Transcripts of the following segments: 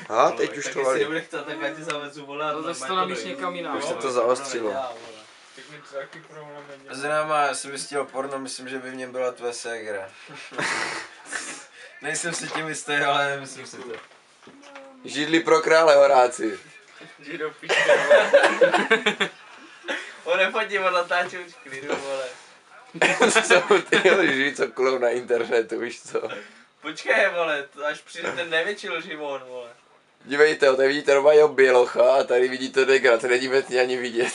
Aha, teď už to valí. Nebude chtát, tak já ti zavezu, vole. To zase to navíš někam jinam. Už se to zaostřilo. Známá, já jsem vystíhal porno, myslím, že by v něm byla tvé ségra. Nejsem si tím jistý, ale myslím si to. Židli pro krále, Horáci. Jdi do piště, on nefotí, on natáčí už klidu, vole. To jsou ty lži, co kulou na internetu, víš co? Počkej, vole, až přijde ten největší lživon, vole. Dívejte, tady vidíte Roma jeho bělocha a tady vidíte Degra, to není vlastně ani vidět.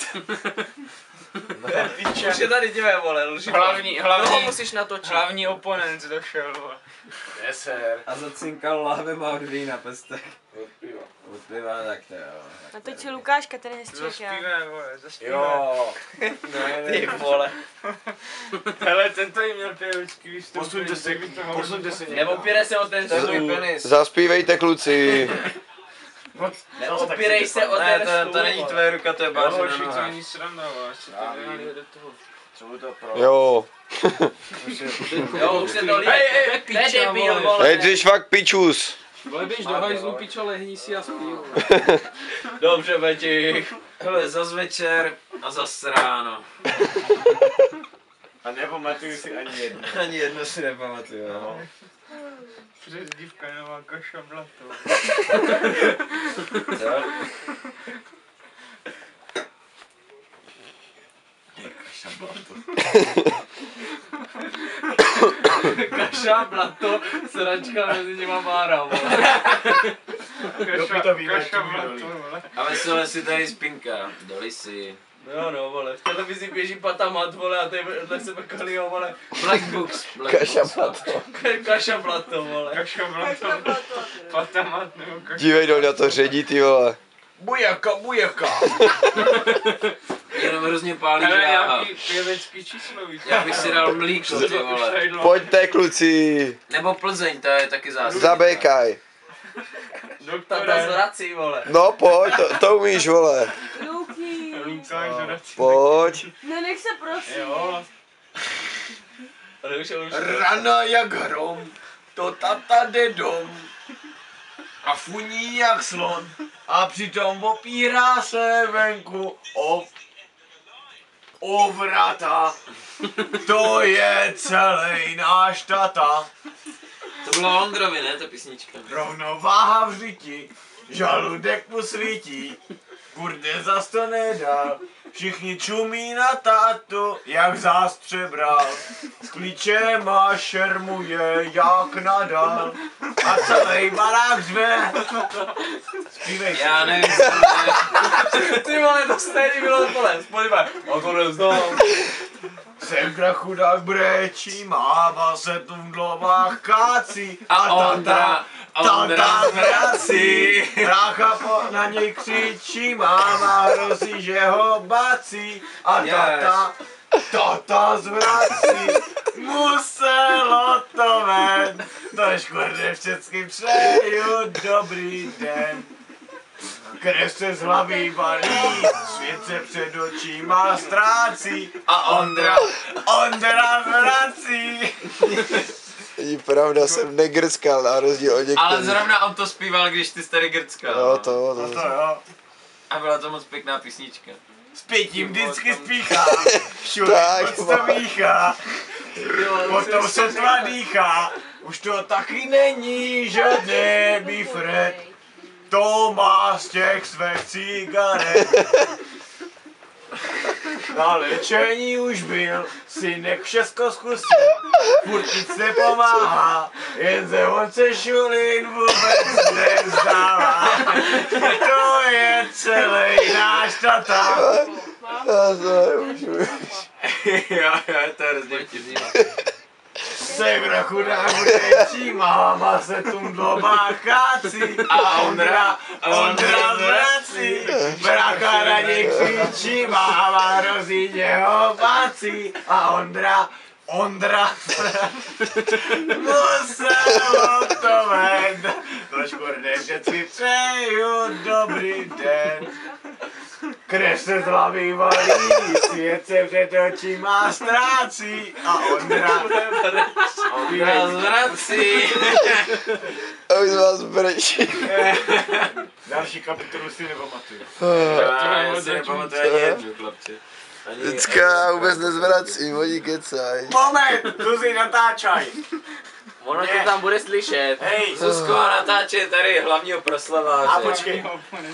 Už je tady dívej, vole, lživon. Toho musíš natočit. Hlavní oponent došel, vole. Yes, sir. A zacinkal láhvem a od vína pestech. Od piva, tak to jo. Natoč si Lukáška, ten je hezčí jak já. Zaspíváme, vole, zaspíváme. Jo. Ty vole. Hele, ten tady měl pěvečky, víš to. Posuňte se někdo. Neopírej se o ten To je stůl. můj penis. Zaspívejte, kluci. Neopírej se o ten stůl. To není tvoje ruka, to je báze na To nohách. není sranda, vole, ještě to nenalí do toho. Co to pro? Jo. Jo, už se to líbí. Nedebil, vole. Hej, jsi fakt pičus. Vole, běž do hajzlu, pičo, lehni si a spí, vole. Dobře, Beti. Hele, zas večer a zas ráno. A nepamatuju si ani jedno. Ani jedno si nepamatuju, no. Přezdívka nová kaša blato. Co? Kaša, blato, sračka mezi těma mára, vole. Kaša blato, vole. A veselé si tady spinka. Doli si. No, no, vole, v televizi běží patamat, vole, a tady vedle sebe kalio, vole. Black Books. Kaša blato. Kaša, blato, vole. Kaša blato. Patamat nebo kaša. Dívej, do na to ředí, ty vole. Bujaka, bujaka. Jenom hrozně pálí Hele, dráha. nějaký pěvecký číslo, víš. Já bych si dal mlíko, ty vole. Pojďte, kluci. Nebo Plzeň, to je taky zásad. Zabékaj. Tata zvrací, vole. No pojď, to umíš, vole. Luky. Lukáš, dodací. Pojď. Nenech se prosím. Jo. Ale už. Rana jak hrom, to tata jde dom. A funí jak slon. A přitom opírá se venku o vrata. To je celý náš tata. To byla Ondrovi, ne, ta písnička? Rovnováha v řiti, žaludek mu svítí, kurde zas to nedal. Všichni čumí na tátu, jak zástře bral. S klíčem a šermuje jak nadal. A celý barák řve. Zpívej si. Já nevím, Ty vole, to stejný bylo pole, Spotify. A to neznám. Semkra chudák brečí, máma se tu v globách kácí. A Ondra vrací. Brácha na něj křičí, máma hrozí, že ho bací. A tata zvrací. Muselo to ven. To škvrde všecky přeju dobrý den. Krev se z hlavy balí, svět se před očima ztrácí a Ondra vrací. Je pravda, jsem negrckal na rozdíl od některých. Ale zrovna on to zpíval, když ty jsi tady grckal. Jo, to. jo. A byla to moc pěkná písnička. S pětím vždycky spíchá, všude Tak, moc to míchá, potom sotva dýchá, už to taky není žádný bifred. To má z těch svých cigaret. Na léčení už byl, synek všechno zkusil, furt nic nepomáhá, jenže on se šulin vůbec nevzdává. To je celý náš tata. Jo, to je hrozně vtipný. Segra chudák brečí, máma se tu v globách kácí a Ondra vrací. Brácha na něj křičí, máma hrozí, že ho bácí a Ondra muselo to ven. To škurde, vždycky přeju dobrý den. Krev se z hlavy valí, svět se před očima ztrácí a Ondra Zvrací. A už z vás brečí. Další kapitolu si nepamatuju. Já si nepamatuju ani jednu, chlapci. Děcka vůbec nezvracím, oni kecaj. Moment, Zuzi, natáčaj. Ono to tam bude slyšet. Hej, Zuzko natáče tady hlavního proslaváře. a počkej.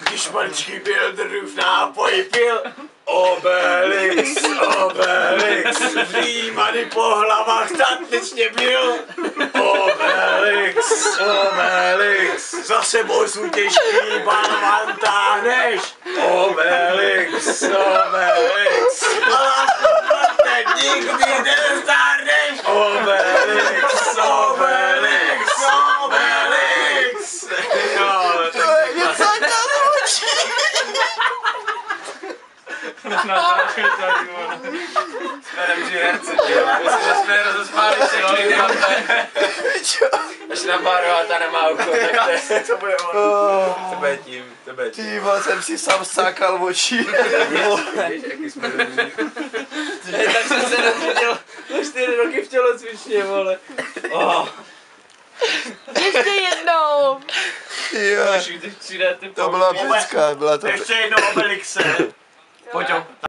Když maličký byl drův nápoj pil, Obelix, Obelix, Římany po hlavách statečně byl. Obelix, Obelix, za sebou svůj těžký balvan táhneš. Obelix, Obelix, a lásku te nikdy nezdarneš. Obelix, Obelix, Obelix. Jo, Natáčej tady, vole. Sperem při herce, myslím, že jsme rozesmáli všechny až na baru a ta nemá ucho, tak to bude ono. to bude tím, to bude tím. Ty vole, jsem si sám sákal oči. Víš, jaký jsme dobrý. Tak jsem se dozvěděl 4 roky v tělocvičně, vole. Ještě jednou. Jo, Když přijdete to byla pecka, byla to Ještě jednou Obelixe. Pojď.